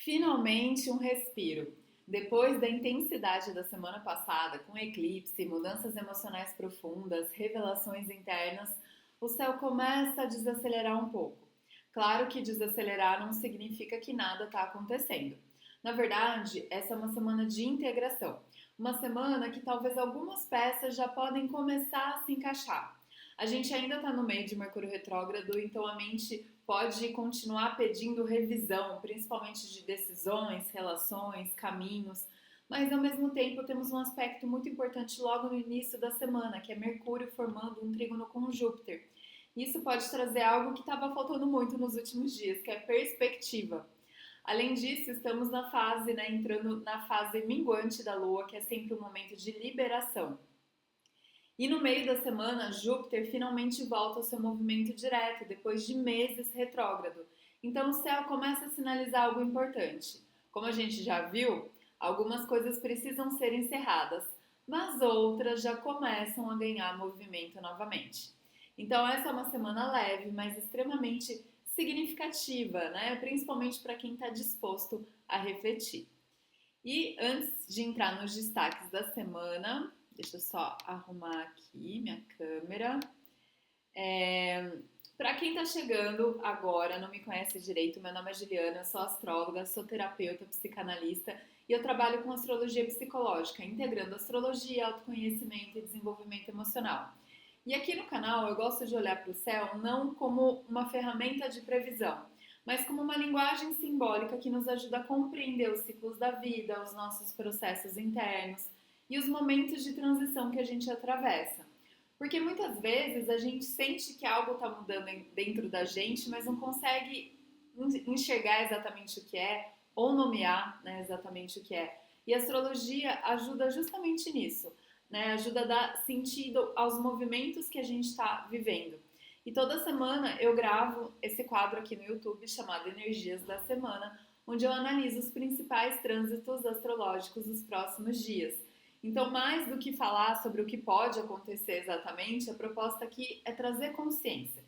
Finalmente um respiro. Depois da intensidade da semana passada, com eclipse, mudanças emocionais profundas, revelações internas, o céu começa a desacelerar um pouco. Claro que desacelerar não significa que nada está acontecendo. Na verdade, essa é uma semana de integração. Uma semana que talvez algumas peças já podem começar a se encaixar. A gente ainda está no meio de Mercúrio retrógrado, então a mente pode continuar pedindo revisão, principalmente de decisões, relações, caminhos, mas ao mesmo tempo temos um aspecto muito importante logo no início da semana, que é Mercúrio formando um trígono com Júpiter. Isso pode trazer algo que estava faltando muito nos últimos dias, que é perspectiva. Além disso, estamos na fase, entrando na fase minguante da Lua, que é sempre um momento de liberação. E no meio da semana, Júpiter finalmente volta ao seu movimento direto, depois de meses retrógrado. Então o céu começa a sinalizar algo importante. Como a gente já viu, algumas coisas precisam ser encerradas, mas outras já começam a ganhar movimento novamente. Então essa é uma semana leve, mas extremamente significativa, né? Principalmente para quem está disposto a refletir. E antes de entrar nos destaques da semana, deixa eu só arrumar aqui minha câmera. Para quem está chegando agora, não me conhece direito, meu nome é Juliana, eu sou astróloga, sou terapeuta, psicanalista e eu trabalho com astrologia psicológica, integrando astrologia, autoconhecimento e desenvolvimento emocional. E aqui no canal eu gosto de olhar para o céu não como uma ferramenta de previsão, mas como uma linguagem simbólica que nos ajuda a compreender os ciclos da vida, os nossos processos internos e os momentos de transição que a gente atravessa. Porque muitas vezes a gente sente que algo está mudando dentro da gente, mas não consegue enxergar exatamente o que é ou nomear, exatamente o que é. E a astrologia ajuda justamente nisso, ajuda a dar sentido aos movimentos que a gente está vivendo. E toda semana eu gravo esse quadro aqui no YouTube chamado Energias da Semana, onde eu analiso os principais trânsitos astrológicos dos próximos dias. Então, mais do que falar sobre o que pode acontecer exatamente, a proposta aqui é trazer consciência.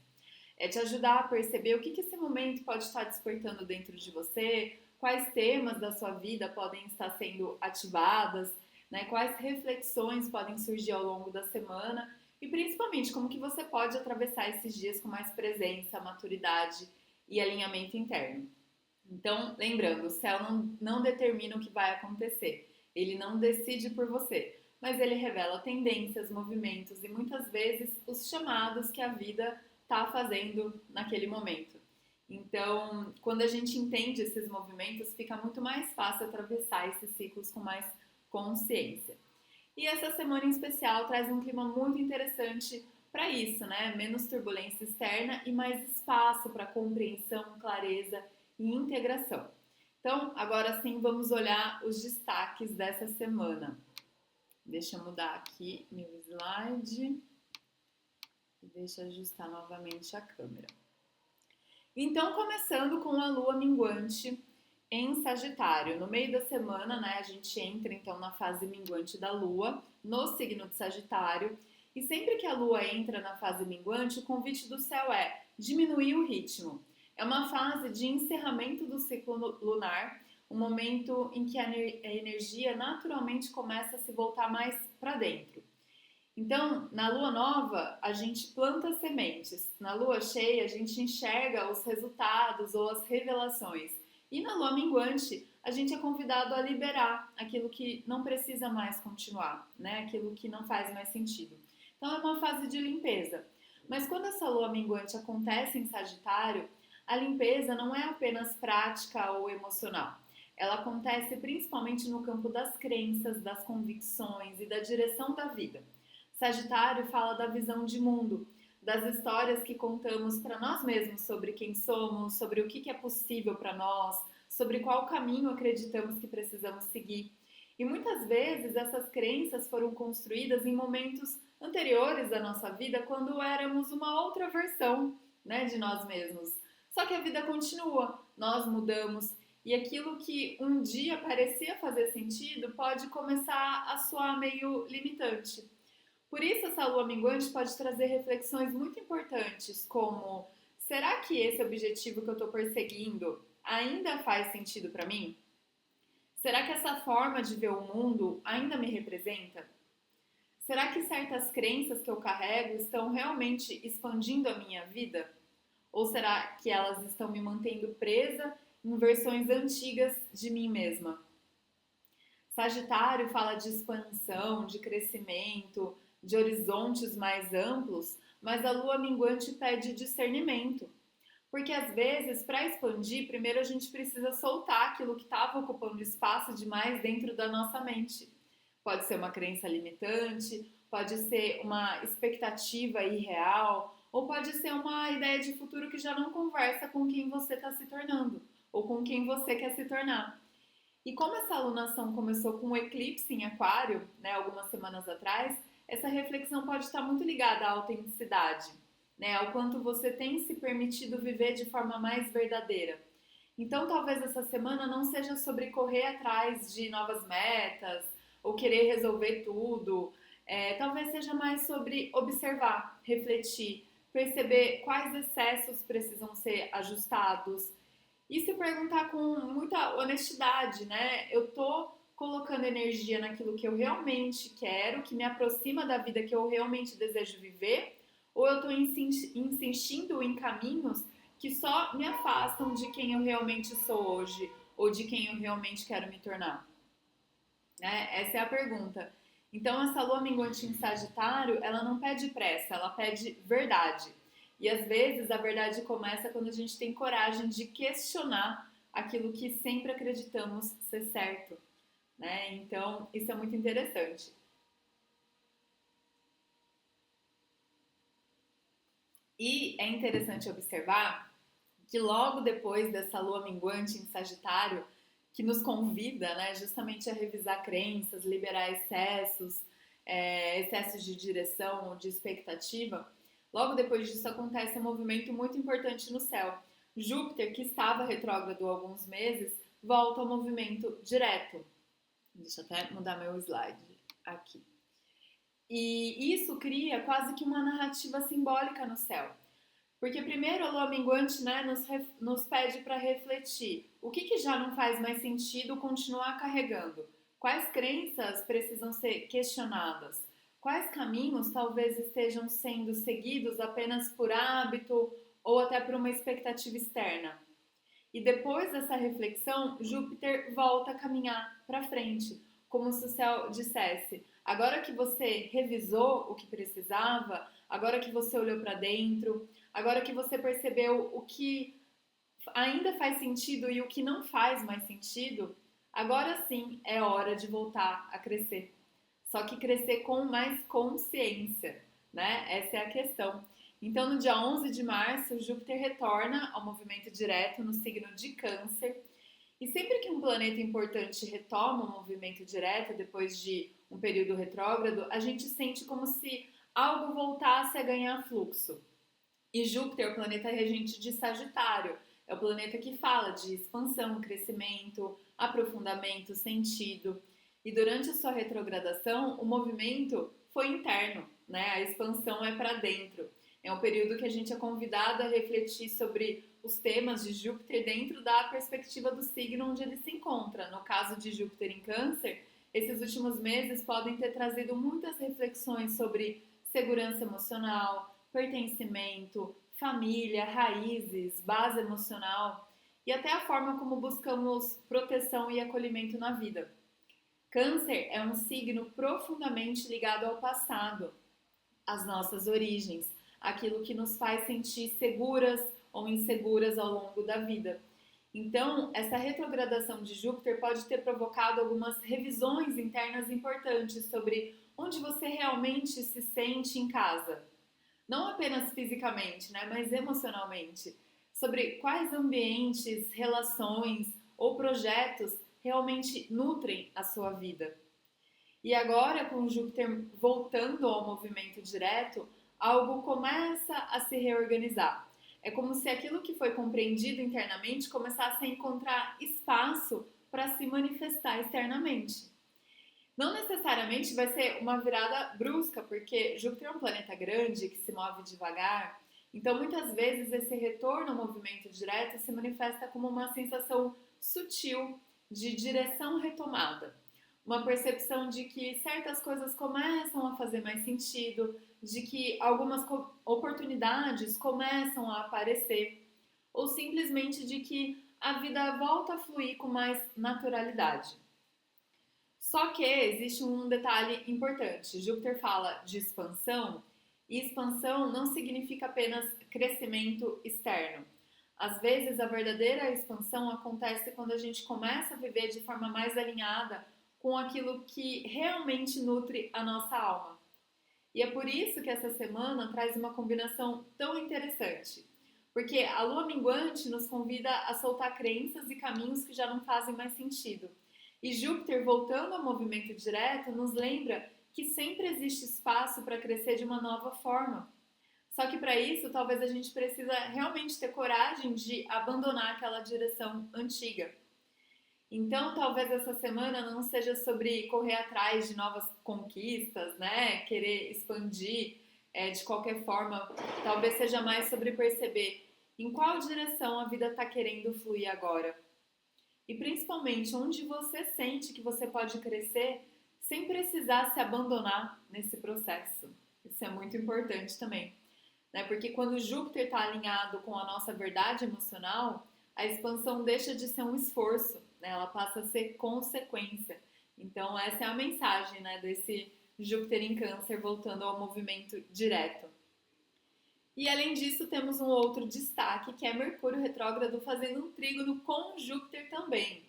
É te ajudar a perceber o que esse momento pode estar despertando dentro de você, quais temas da sua vida podem estar sendo ativadas, quais reflexões podem surgir ao longo da semana e principalmente como que você pode atravessar esses dias com mais presença, maturidade e alinhamento interno. Então, lembrando, o céu não determina o que vai acontecer. Ele não decide por você, mas ele revela tendências, movimentos e muitas vezes os chamados que a vida está fazendo naquele momento. Então, quando a gente entende esses movimentos, fica muito mais fácil atravessar esses ciclos com mais consciência. E essa semana em especial traz um clima muito interessante para isso, Menos turbulência externa e mais espaço para compreensão, clareza e integração. Então, agora sim, vamos olhar os destaques dessa semana. Deixa eu mudar aqui meu slide e deixa eu ajustar novamente a câmera. Então, começando com a lua minguante em Sagitário. No meio da semana, a gente entra então na fase minguante da lua, no signo de Sagitário. E sempre que a lua entra na fase minguante, o convite do céu é diminuir o ritmo. É uma fase de encerramento do ciclo lunar, um momento em que a energia naturalmente começa a se voltar mais para dentro. Então, na lua nova, a gente planta sementes. Na lua cheia, a gente enxerga os resultados ou as revelações. E na lua minguante, a gente é convidado a liberar aquilo que não precisa mais continuar, Aquilo que não faz mais sentido. Então, é uma fase de limpeza. Mas quando essa lua minguante acontece em Sagitário, a limpeza não é apenas prática ou emocional. Ela acontece principalmente no campo das crenças, das convicções e da direção da vida. Sagitário fala da visão de mundo, das histórias que contamos para nós mesmos sobre quem somos, sobre o que é possível para nós, sobre qual caminho acreditamos que precisamos seguir. E muitas vezes essas crenças foram construídas em momentos anteriores da nossa vida, quando éramos uma outra versão, de nós mesmos. Só que a vida continua, nós mudamos e aquilo que um dia parecia fazer sentido pode começar a soar meio limitante. Por isso, essa lua minguante pode trazer reflexões muito importantes, como: será que esse objetivo que eu estou perseguindo ainda faz sentido para mim? Será que essa forma de ver o mundo ainda me representa? Será que certas crenças que eu carrego estão realmente expandindo a minha vida? Ou será que elas estão me mantendo presa em versões antigas de mim mesma? Sagitário fala de expansão, de crescimento, de horizontes mais amplos, mas a lua minguante pede discernimento. Porque às vezes, para expandir, primeiro a gente precisa soltar aquilo que estava ocupando espaço demais dentro da nossa mente. Pode ser uma crença limitante, pode ser uma expectativa irreal, ou pode ser uma ideia de futuro que já não conversa com quem você está se tornando, ou com quem você quer se tornar. E como essa alunação começou com um eclipse em Aquário, né, algumas semanas atrás, essa reflexão pode estar muito ligada à autenticidade, né, ao quanto você tem se permitido viver de forma mais verdadeira. Então, talvez essa semana não seja sobre correr atrás de novas metas ou querer resolver tudo. Talvez seja mais sobre observar, refletir, perceber quais excessos precisam ser ajustados, e se perguntar com muita honestidade, né? Eu tô colocando energia naquilo que eu realmente quero, que me aproxima da vida que eu realmente desejo viver, ou eu tô insistindo em caminhos que só me afastam de quem eu realmente sou hoje, ou de quem eu realmente quero me tornar? Né? Essa é a pergunta. Então, essa lua minguante em Sagitário, ela não pede pressa, ela pede verdade. E às vezes a verdade começa quando a gente tem coragem de questionar aquilo que sempre acreditamos ser certo, né? Então, isso é muito interessante. E é interessante observar que logo depois dessa lua minguante em Sagitário, que nos convida, né, justamente a revisar crenças, liberar excessos, excessos de direção ou de expectativa, logo depois disso acontece um movimento muito importante no céu. Júpiter, que estava retrógrado há alguns meses, volta ao movimento direto. Deixa eu até mudar meu slide aqui. E isso cria quase que uma narrativa simbólica no céu. Porque primeiro a lua minguante, né, nos pede para refletir. O que já não faz mais sentido continuar carregando? Quais crenças precisam ser questionadas? Quais caminhos talvez estejam sendo seguidos apenas por hábito ou até por uma expectativa externa? E depois dessa reflexão, Júpiter volta a caminhar para frente, como se o céu dissesse: agora que você revisou o que precisava, agora que você olhou para dentro, agora que você percebeu o que ainda faz sentido e o que não faz mais sentido, agora sim é hora de voltar a crescer. Só que crescer com mais consciência, né? Essa é a questão. Então, no dia 11 de março, Júpiter retorna ao movimento direto no signo de Câncer. E sempre que um planeta importante retoma o movimento direto depois de um período retrógrado, a gente sente como se algo voltasse a ganhar fluxo. E Júpiter é o planeta regente de Sagitário, é o planeta que fala de expansão, crescimento, aprofundamento, sentido. E durante a sua retrogradação, o movimento foi interno, né? A expansão é para dentro. É um período que a gente é convidado a refletir sobre os temas de Júpiter dentro da perspectiva do signo onde ele se encontra. No caso de Júpiter em Câncer, esses últimos meses podem ter trazido muitas reflexões sobre segurança emocional, pertencimento, família, raízes, base emocional e até a forma como buscamos proteção e acolhimento na vida. Câncer é um signo profundamente ligado ao passado, às nossas origens, aquilo que nos faz sentir seguras ou inseguras ao longo da vida. Então, essa retrogradação de Júpiter pode ter provocado algumas revisões internas importantes sobre onde você realmente se sente em casa. Não apenas fisicamente, né, mas emocionalmente. Sobre quais ambientes, relações ou projetos realmente nutrem a sua vida. E agora, com Júpiter voltando ao movimento direto, algo começa a se reorganizar. É como se aquilo que foi compreendido internamente começasse a encontrar espaço para se manifestar externamente. Não necessariamente vai ser uma virada brusca, porque Júpiter é um planeta grande que se move devagar Então, muitas vezes, esse retorno ao movimento direto se manifesta como uma sensação sutil de direção retomada. Uma percepção de que certas coisas começam a fazer mais sentido, de que algumas oportunidades começam a aparecer, ou simplesmente de que a vida volta a fluir com mais naturalidade. Só que existe um detalhe importante. Júpiter fala de expansão, e expansão não significa apenas crescimento externo. Às vezes, a verdadeira expansão acontece quando a gente começa a viver de forma mais alinhada com aquilo que realmente nutre a nossa alma. E é por isso que essa semana traz uma combinação tão interessante. Porque a lua minguante nos convida a soltar crenças e caminhos que já não fazem mais sentido. E Júpiter, voltando ao movimento direto, nos lembra que sempre existe espaço para crescer de uma nova forma. Só que para isso, talvez a gente precisa realmente ter coragem de abandonar aquela direção antiga. Então, talvez essa semana não seja sobre correr atrás de novas conquistas, né? Querer expandir de qualquer forma. Talvez seja mais sobre perceber em qual direção a vida está querendo fluir agora. E principalmente onde você sente que você pode crescer sem precisar se abandonar nesse processo. Isso é muito importante também, né? Porque quando Júpiter está alinhado com a nossa verdade emocional, a expansão deixa de ser um esforço, né? Ela passa a ser consequência. Então essa é a mensagem, né, desse Júpiter em Câncer voltando ao movimento direto. E além disso, temos um outro destaque, que é Mercúrio retrógrado fazendo um trígono com Júpiter também.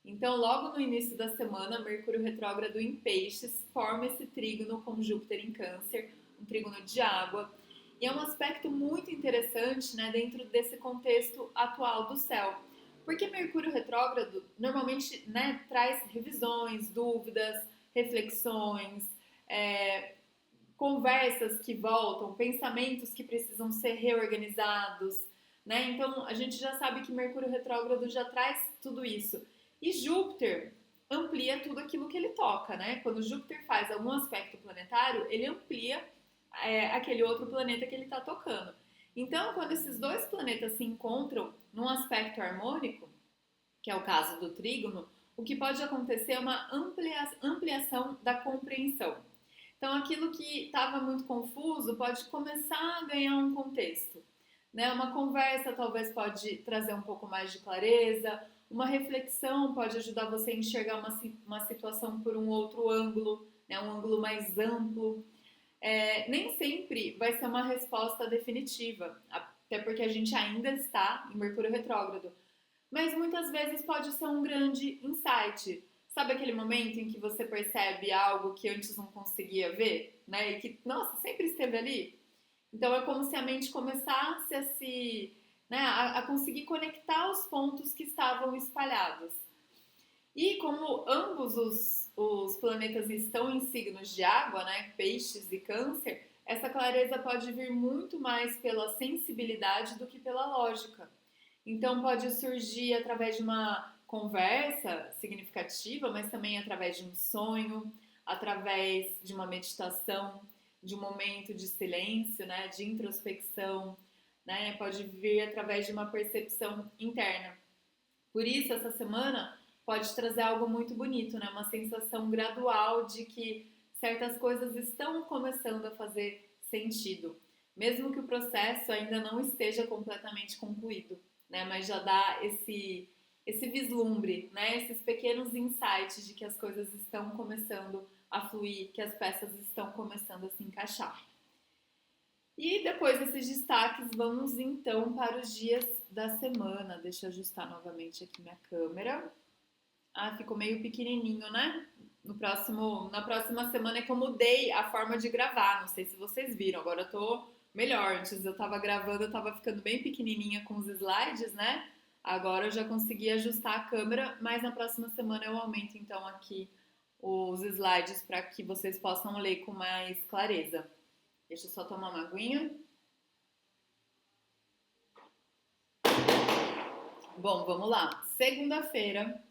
Então, logo no início da semana, Mercúrio retrógrado em Peixes forma esse trígono com Júpiter em Câncer, um trígono de água. E é um aspecto muito interessante, né, dentro desse contexto atual do céu. Porque Mercúrio retrógrado normalmente, né, traz revisões, dúvidas, reflexões, conversas que voltam, pensamentos que precisam ser reorganizados, né? Então a gente já sabe que Mercúrio retrógrado já traz tudo isso. E Júpiter amplia tudo aquilo que ele toca, né? Quando Júpiter faz algum aspecto planetário, ele amplia aquele outro planeta que ele está tocando. Então, quando esses dois planetas se encontram num aspecto harmônico, que é o caso do trígono, o que pode acontecer é uma ampliação da compreensão. Então, aquilo que estava muito confuso pode começar a ganhar um contexto, né? Uma conversa talvez pode trazer um pouco mais de clareza, uma reflexão pode ajudar você a enxergar uma situação por um outro ângulo, né? Um ângulo mais amplo. Nem sempre vai ser uma resposta definitiva, até porque a gente ainda está em Mercúrio retrógrado, mas muitas vezes pode ser um grande insight. Sabe aquele momento em que você percebe algo que antes não conseguia ver, né? E que, nossa, sempre esteve ali? Então é como se a mente começasse a né, a conseguir conectar os pontos que estavam espalhados. E como ambos os planetas estão em signos de água, né? Peixes e Câncer, essa clareza pode vir muito mais pela sensibilidade do que pela lógica. Então pode surgir através de uma conversa significativa, mas também através de um sonho, através de uma meditação, de um momento de silêncio, né, de introspecção, né, pode vir através de uma percepção interna. Por isso, essa semana pode trazer algo muito bonito, né, uma sensação gradual de que certas coisas estão começando a fazer sentido, mesmo que o processo ainda não esteja completamente concluído, né, mas já dá esse vislumbre, né? Esses pequenos insights de que as coisas estão começando a fluir, que as peças estão começando a se encaixar. E depois desses destaques, vamos então para os dias da semana. Deixa eu ajustar novamente aqui minha câmera. Ficou meio pequenininho, né? Na próxima semana é que eu mudei a forma de gravar. Não sei se vocês viram, agora eu tô melhor. Antes eu tava gravando, eu tava ficando bem pequenininha com os slides, né? Agora eu já consegui ajustar a câmera, mas na próxima semana eu aumento então aqui os slides para que vocês possam ler com mais clareza. Deixa eu só tomar uma aguinha. Bom, vamos lá. Segunda-feira,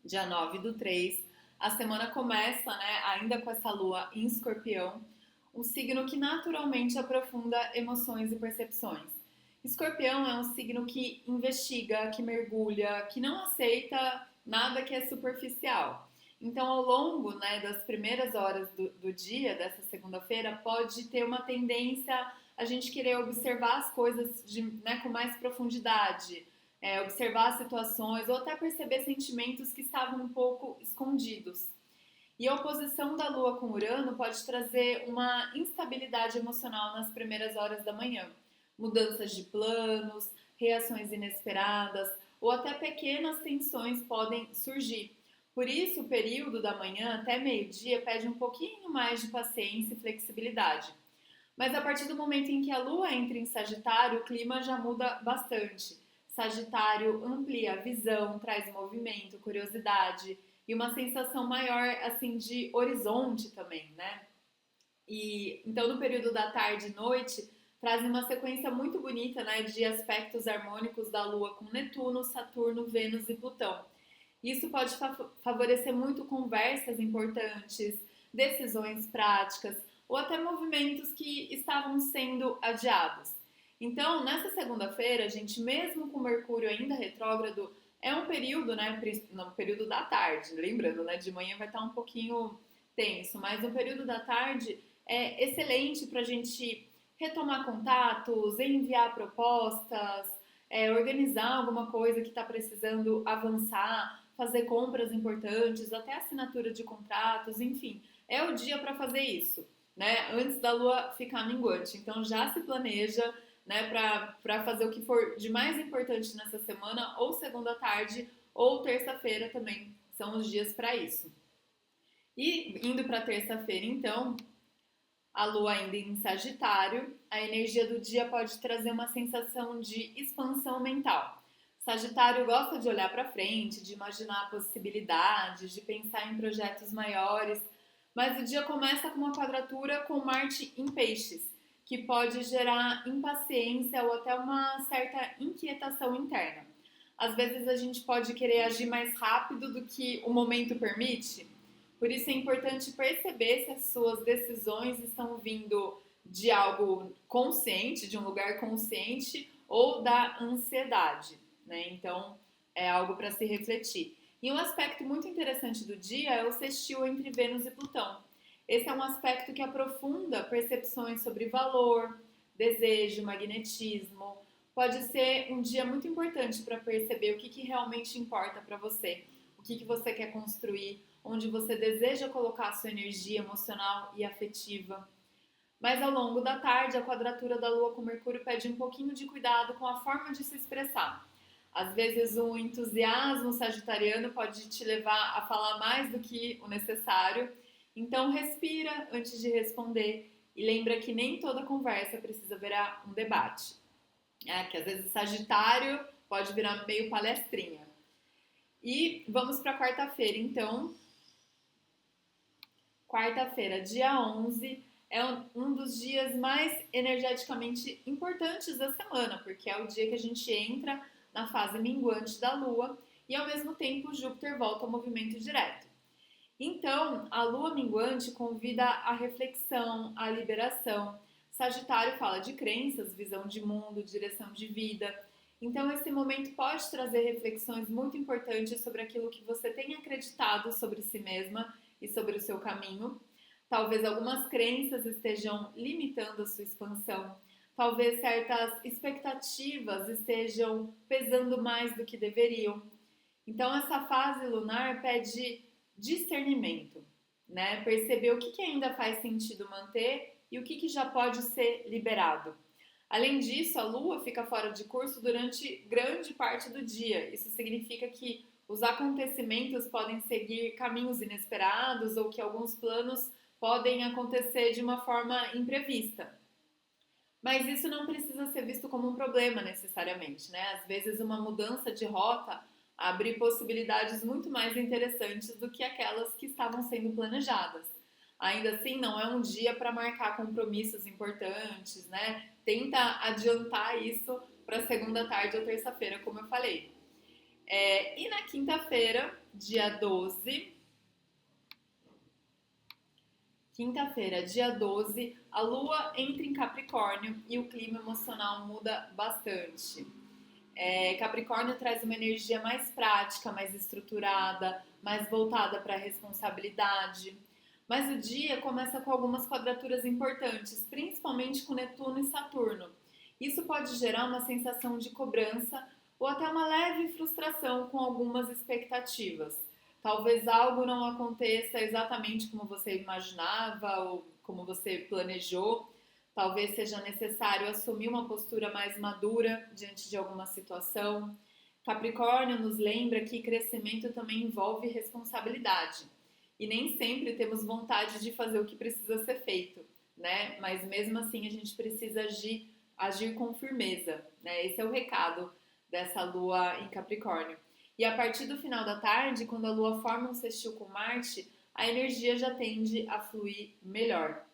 dia 9/3, a semana começa, né, ainda com essa lua em Escorpião, um signo que naturalmente aprofunda emoções e percepções. Escorpião é um signo que investiga, que mergulha, que não aceita nada que é superficial. Então, ao longo, né, das primeiras horas do dia, dessa segunda-feira, pode ter uma tendência a gente querer observar as coisas né, com mais profundidade, observar situações ou até perceber sentimentos que estavam um pouco escondidos. E a oposição da Lua com Urano pode trazer uma instabilidade emocional nas primeiras horas da manhã. Mudanças de planos, reações inesperadas ou até pequenas tensões podem surgir. Por isso, o período da manhã até meio-dia pede um pouquinho mais de paciência e flexibilidade. Mas a partir do momento em que a Lua entra em Sagitário, o clima já muda bastante. Sagitário amplia a visão, traz movimento, curiosidade e uma sensação maior assim de horizonte também, né? E então no período da tarde e noite traz uma sequência muito bonita, né, de aspectos harmônicos da Lua com Netuno, Saturno, Vênus e Plutão. Isso pode favorecer muito conversas importantes, decisões práticas ou até movimentos que estavam sendo adiados. Então, nessa segunda-feira, gente, mesmo com Mercúrio ainda retrógrado, é um período, né, no período da tarde, lembrando, né, de manhã vai estar um pouquinho tenso, mas no período da tarde é excelente para a gente retomar contatos, enviar propostas, organizar alguma coisa que está precisando avançar, fazer compras importantes, até assinatura de contratos, enfim, é o dia para fazer isso, né? Antes da Lua ficar minguante. Então já se planeja, né, para fazer o que for de mais importante nessa semana, ou segunda tarde, ou terça-feira também são os dias para isso. E indo para terça-feira, então, a Lua ainda em Sagitário, a energia do dia pode trazer uma sensação de expansão mental. Sagitário gosta de olhar para frente, de imaginar possibilidades, de pensar em projetos maiores, mas o dia começa com uma quadratura com Marte em Peixes, que pode gerar impaciência ou até uma certa inquietação interna. Às vezes a gente pode querer agir mais rápido do que o momento permite. Por isso é importante perceber se as suas decisões estão vindo de algo consciente, de um lugar consciente ou da ansiedade, né? Então é algo para se refletir. E um aspecto muito interessante do dia é o sextil entre Vênus e Plutão. Esse é um aspecto que aprofunda percepções sobre valor, desejo, magnetismo. Pode ser um dia muito importante para perceber o que realmente importa para você, o que você quer construir, onde você deseja colocar a sua energia emocional e afetiva. Mas ao longo da tarde, a quadratura da Lua com Mercúrio pede um pouquinho de cuidado com a forma de se expressar. Às vezes, o entusiasmo sagitariano pode te levar a falar mais do que o necessário. Então, respira antes de responder e lembra que nem toda conversa precisa virar um debate. Que às vezes Sagitário pode virar meio palestrinha. E vamos para quarta-feira, então. Quarta-feira, dia 11, é um dos dias mais energeticamente importantes da semana, porque é o dia que a gente entra na fase minguante da Lua e, ao mesmo tempo, Júpiter volta ao movimento direto. Então, a Lua minguante convida à reflexão, à liberação. Sagitário fala de crenças, visão de mundo, direção de vida. Então, esse momento pode trazer reflexões muito importantes sobre aquilo que você tem acreditado sobre si mesma e sobre o seu caminho. Talvez algumas crenças estejam limitando a sua expansão. Talvez certas expectativas estejam pesando mais do que deveriam. Então, essa fase lunar pede discernimento, né? Perceber o que ainda faz sentido manter e o que já pode ser liberado. Além disso, a Lua fica fora de curso durante grande parte do dia. Isso significa que os acontecimentos podem seguir caminhos inesperados ou que alguns planos podem acontecer de uma forma imprevista. Mas isso não precisa ser visto como um problema necessariamente, né? Às vezes uma mudança de rota abre possibilidades muito mais interessantes do que aquelas que estavam sendo planejadas. Ainda assim, não é um dia para marcar compromissos importantes, né? Tenta adiantar isso para segunda tarde ou terça-feira, como eu falei. E na quinta-feira, dia 12, Quinta-feira, dia 12, a Lua entra em Capricórnio e o clima emocional muda bastante. Capricórnio traz uma energia mais prática, mais estruturada, mais voltada para a responsabilidade. Mas o dia começa com algumas quadraturas importantes, principalmente com Netuno e Saturno. Isso pode gerar uma sensação de cobrança ou até uma leve frustração com algumas expectativas. Talvez algo não aconteça exatamente como você imaginava ou como você planejou. Talvez seja necessário assumir uma postura mais madura diante de alguma situação. Capricórnio nos lembra que crescimento também envolve responsabilidade. E nem sempre temos vontade de fazer o que precisa ser feito, né? Mas mesmo assim a gente precisa agir com firmeza, né? Esse é o recado dessa lua em Capricórnio. E a partir do final da tarde, quando a lua forma um sextil com Marte, a energia já tende a fluir melhor.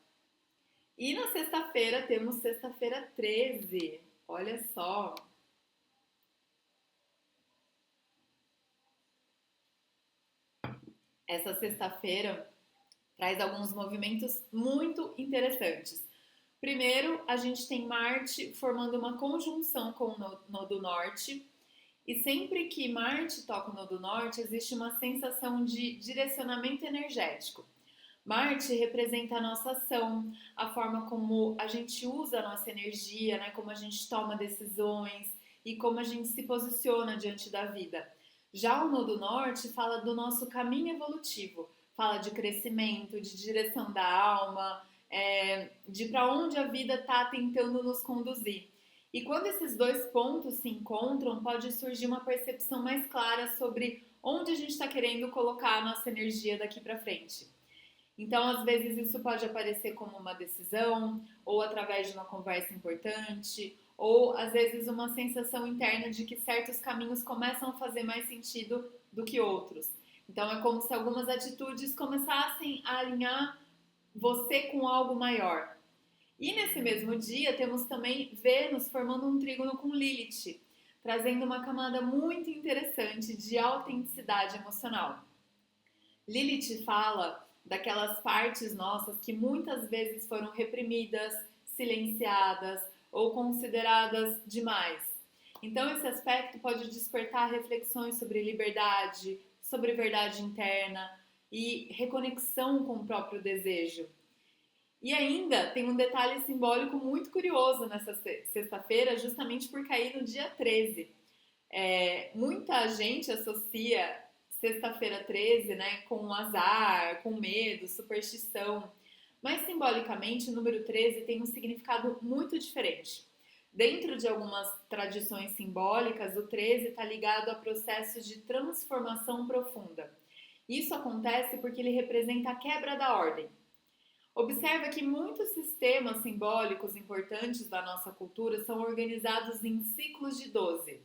E na sexta-feira temos sexta-feira 13. Olha só. Essa sexta-feira traz alguns movimentos muito interessantes. Primeiro, a gente tem Marte formando uma conjunção com o Nodo Norte. E sempre que Marte toca o Nodo Norte, existe uma sensação de direcionamento energético. Marte representa a nossa ação, a forma como a gente usa a nossa energia, né? Como a gente toma decisões e como a gente se posiciona diante da vida. Já o Nodo Norte fala do nosso caminho evolutivo, fala de crescimento, de direção da alma, de para onde a vida está tentando nos conduzir. E quando esses dois pontos se encontram, pode surgir uma percepção mais clara sobre onde a gente está querendo colocar a nossa energia daqui para frente. Então, às vezes, isso pode aparecer como uma decisão, ou através de uma conversa importante, ou às vezes uma sensação interna de que certos caminhos começam a fazer mais sentido do que outros. Então, é como se algumas atitudes começassem a alinhar você com algo maior. E nesse mesmo dia, temos também Vênus formando um trígono com Lilith, trazendo uma camada muito interessante de autenticidade emocional. Lilith fala daquelas partes nossas que muitas vezes foram reprimidas, silenciadas ou consideradas demais. Então, esse aspecto pode despertar reflexões sobre liberdade, sobre verdade interna e reconexão com o próprio desejo. E ainda tem um detalhe simbólico muito curioso nessa sexta-feira, justamente por cair no dia 13. Muita gente associa sexta-feira 13, né, com azar, com medo, superstição. Mas simbolicamente o número 13 tem um significado muito diferente. Dentro de algumas tradições simbólicas, o 13 está ligado a processos de transformação profunda. Isso acontece porque ele representa a quebra da ordem. Observa que muitos sistemas simbólicos importantes da nossa cultura são organizados em ciclos de 12.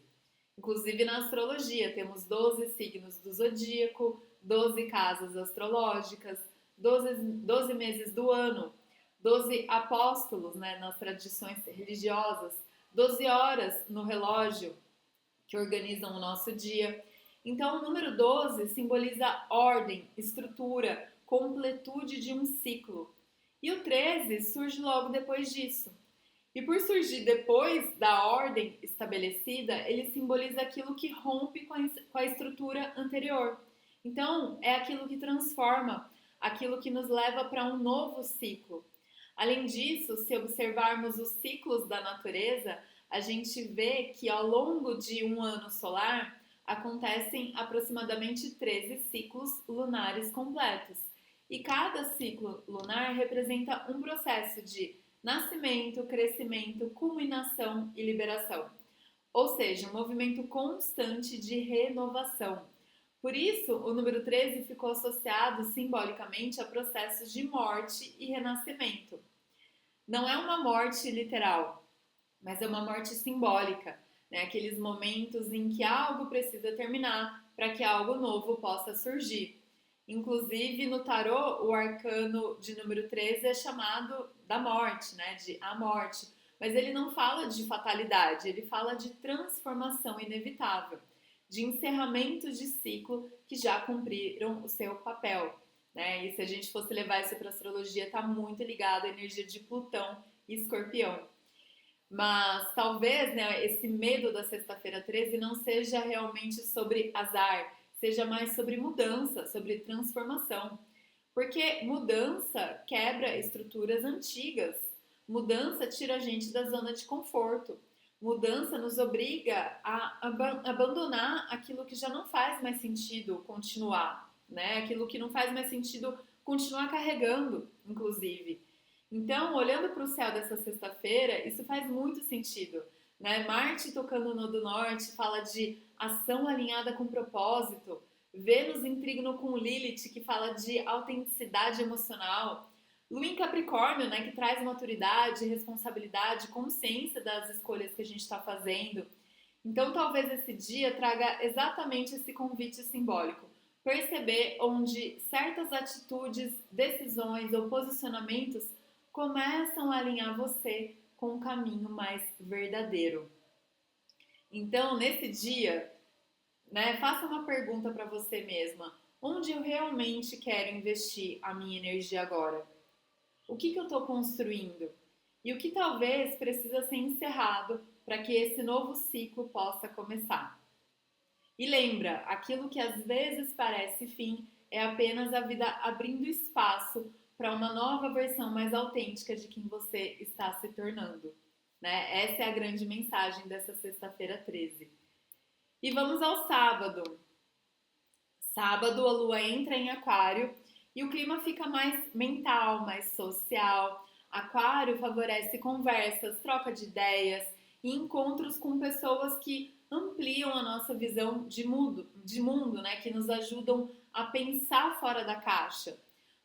Inclusive na astrologia, temos 12 signos do zodíaco, 12 casas astrológicas, 12 meses do ano, 12 apóstolos, né, nas tradições religiosas, 12 horas no relógio que organizam o nosso dia. Então, o número 12 simboliza ordem, estrutura, completude de um ciclo. E o 13 surge logo depois disso. E por surgir depois da ordem estabelecida, ele simboliza aquilo que rompe com a estrutura anterior. Então, é aquilo que transforma, aquilo que nos leva para um novo ciclo. Além disso, se observarmos os ciclos da natureza, a gente vê que ao longo de um ano solar acontecem aproximadamente 13 ciclos lunares completos. E cada ciclo lunar representa um processo de nascimento, crescimento, culminação e liberação. Ou seja, um movimento constante de renovação. Por isso, o número 13 ficou associado simbolicamente a processos de morte e renascimento. Não é uma morte literal, mas é uma morte simbólica, né? Aqueles momentos em que algo precisa terminar para que algo novo possa surgir. Inclusive, no tarô, o arcano de número 13 é chamado da morte, né? De a morte. Mas ele não fala de fatalidade, ele fala de transformação inevitável, de encerramento de ciclo que já cumpriram o seu papel. né? E se a gente fosse levar isso para astrologia, está muito ligado à energia de Plutão e Escorpião. Mas talvez, né, esse medo da sexta-feira 13 não seja realmente sobre azar, seja mais sobre mudança, sobre transformação. Porque mudança quebra estruturas antigas, mudança tira a gente da zona de conforto, mudança nos obriga a abandonar aquilo que já não faz mais sentido continuar, né? Aquilo que não faz mais sentido continuar carregando, inclusive. Então, olhando para o céu dessa sexta-feira, isso faz muito sentido, né? Marte tocando no Nodo Norte fala de ação alinhada com propósito. Vênus em trígono com Lilith, que fala de autenticidade emocional. Lua em Capricórnio, né, que traz maturidade, responsabilidade, consciência das escolhas que a gente está fazendo. Então, talvez esse dia traga exatamente esse convite simbólico. Perceber onde certas atitudes, decisões ou posicionamentos começam a alinhar você com um caminho mais verdadeiro. Então, nesse dia, né, faça uma pergunta para você mesma. Onde eu realmente quero investir a minha energia agora? O que eu estou construindo? E o que talvez precisa ser encerrado para que esse novo ciclo possa começar? E lembra, aquilo que às vezes parece fim é apenas a vida abrindo espaço para uma nova versão mais autêntica de quem você está se tornando. Né? Essa é a grande mensagem dessa sexta-feira 13. E vamos ao sábado. Sábado a lua entra em Aquário e o clima fica mais mental, mais social. Aquário favorece conversas, troca de ideias e encontros com pessoas que ampliam a nossa visão de mundo, né? Que nos ajudam a pensar fora da caixa.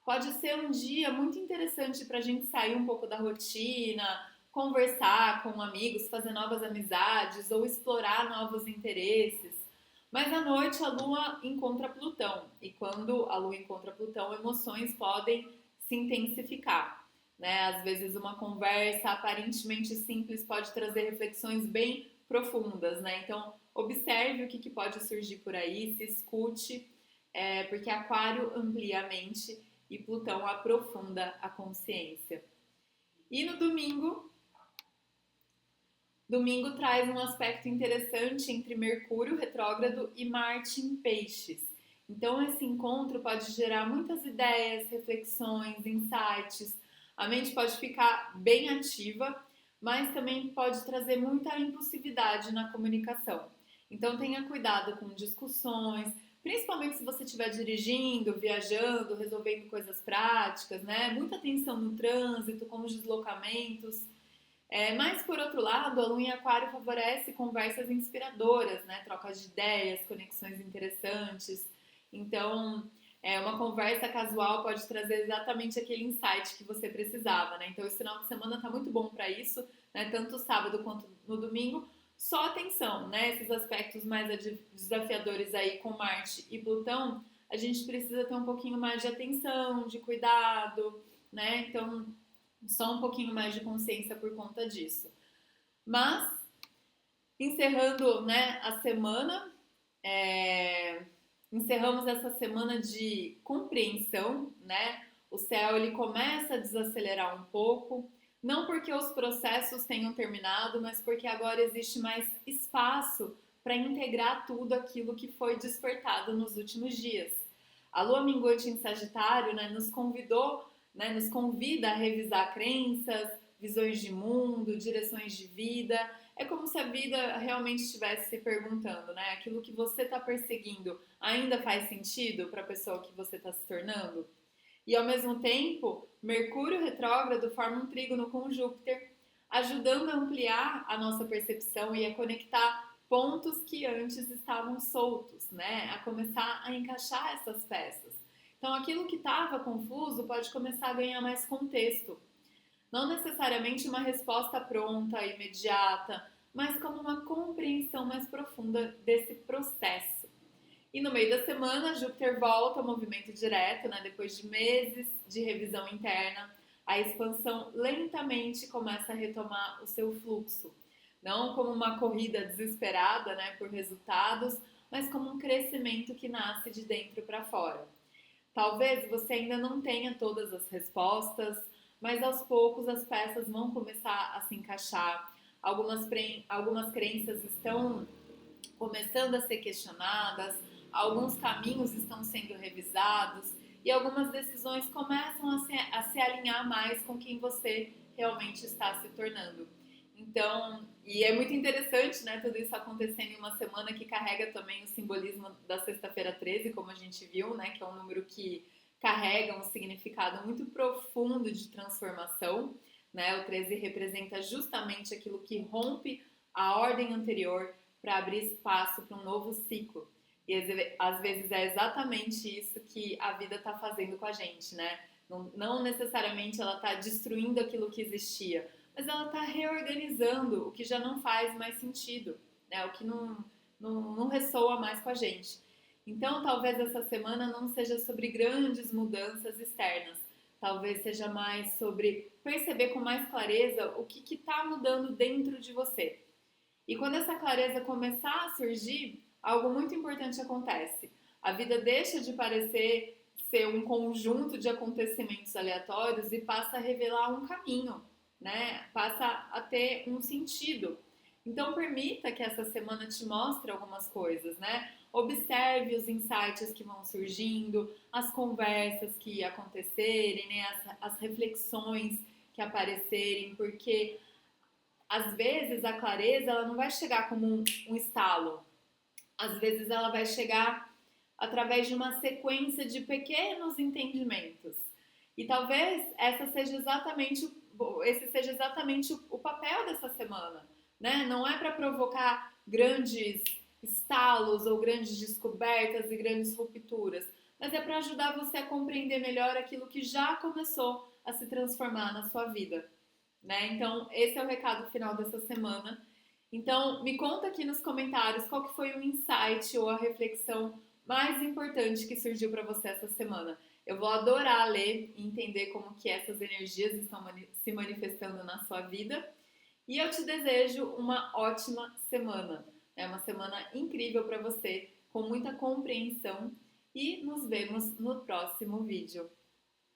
Pode ser um dia muito interessante para a gente sair um pouco da rotina, conversar com amigos, fazer novas amizades ou explorar novos interesses. Mas à noite a Lua encontra Plutão e quando a Lua encontra Plutão, emoções podem se intensificar. Né? Às vezes uma conversa aparentemente simples pode trazer reflexões bem profundas, né? Então observe o que pode surgir por aí, se escute, porque Aquário amplia a mente e Plutão aprofunda a consciência. E no domingo, domingo traz um aspecto interessante entre Mercúrio retrógrado e Marte em Peixes. Então esse encontro pode gerar muitas ideias, reflexões, insights. A mente pode ficar bem ativa, mas também pode trazer muita impulsividade na comunicação. Então tenha cuidado com discussões, principalmente se você estiver dirigindo, viajando, resolvendo coisas práticas, né? Muita atenção no trânsito, com os deslocamentos. Mas, por outro lado, a Lua em Aquário favorece conversas inspiradoras, né? Trocas de ideias, conexões interessantes. Então, uma conversa casual pode trazer exatamente aquele insight que você precisava, né? Então, esse final de semana está muito bom para isso, né? Tanto sábado quanto no domingo. Só atenção, né? Esses aspectos mais desafiadores aí com Marte e Plutão, a gente precisa ter um pouquinho mais de atenção, de cuidado, né? Então, só um pouquinho mais de consciência por conta disso. Mas, encerrando, né, a semana, encerramos essa semana de compreensão, né? O céu ele começa a desacelerar um pouco, não porque os processos tenham terminado, mas porque agora existe mais espaço para integrar tudo aquilo que foi despertado nos últimos dias. A lua minguante em Sagitário, né, nos convida a revisar crenças, visões de mundo, direções de vida. É como se a vida realmente estivesse se perguntando, né? Aquilo que você está perseguindo ainda faz sentido para a pessoa que você está se tornando? E ao mesmo tempo, Mercúrio retrógrado forma um trígono com Júpiter, ajudando a ampliar a nossa percepção e a conectar pontos que antes estavam soltos, né? A começar a encaixar essas peças. Então, aquilo que estava confuso pode começar a ganhar mais contexto. Não necessariamente uma resposta pronta, imediata, mas como uma compreensão mais profunda desse processo. E no meio da semana, Júpiter volta ao movimento direto, né? Depois de meses de revisão interna, a expansão lentamente começa a retomar o seu fluxo. Não como uma corrida desesperada, né, por resultados, mas como um crescimento que nasce de dentro para fora. Talvez você ainda não tenha todas as respostas, mas aos poucos as peças vão começar a se encaixar. Algumas crenças estão começando a ser questionadas, alguns caminhos estão sendo revisados e algumas decisões começam a se alinhar mais com quem você realmente está se tornando. Então, e é muito interessante, né, tudo isso acontecendo em uma semana que carrega também o simbolismo da sexta-feira 13, como a gente viu, né, que é um número que carrega um significado muito profundo de transformação, né? O 13 representa justamente aquilo que rompe a ordem anterior para abrir espaço para um novo ciclo. E às vezes é exatamente isso que a vida está fazendo com a gente, né? Não necessariamente ela está destruindo aquilo que existia, mas ela está reorganizando o que já não faz mais sentido, né? O que não ressoa mais com a gente. Então, talvez essa semana não seja sobre grandes mudanças externas, talvez seja mais sobre perceber com mais clareza o que está mudando dentro de você. E quando essa clareza começar a surgir, algo muito importante acontece. A vida deixa de parecer ser um conjunto de acontecimentos aleatórios e passa a revelar um caminho, né? Passa a ter um sentido. Então permita que essa semana te mostre algumas coisas, né? Observe os insights que vão surgindo, as conversas que acontecerem, né? as reflexões que aparecerem, porque às vezes a clareza ela não vai chegar como um estalo, às vezes ela vai chegar através de uma sequência de pequenos entendimentos. E talvez esse seja exatamente o papel dessa semana, né? Não é para provocar grandes estalos ou grandes descobertas e grandes rupturas, mas é para ajudar você a compreender melhor aquilo que já começou a se transformar na sua vida, né? Então, esse é o recado final dessa semana. Então, me conta aqui nos comentários qual que foi o insight ou a reflexão mais importante que surgiu para você essa semana. Eu vou adorar ler e entender como que essas energias estão se manifestando na sua vida. E eu te desejo uma ótima semana. É uma semana incrível para você, com muita compreensão. E nos vemos no próximo vídeo.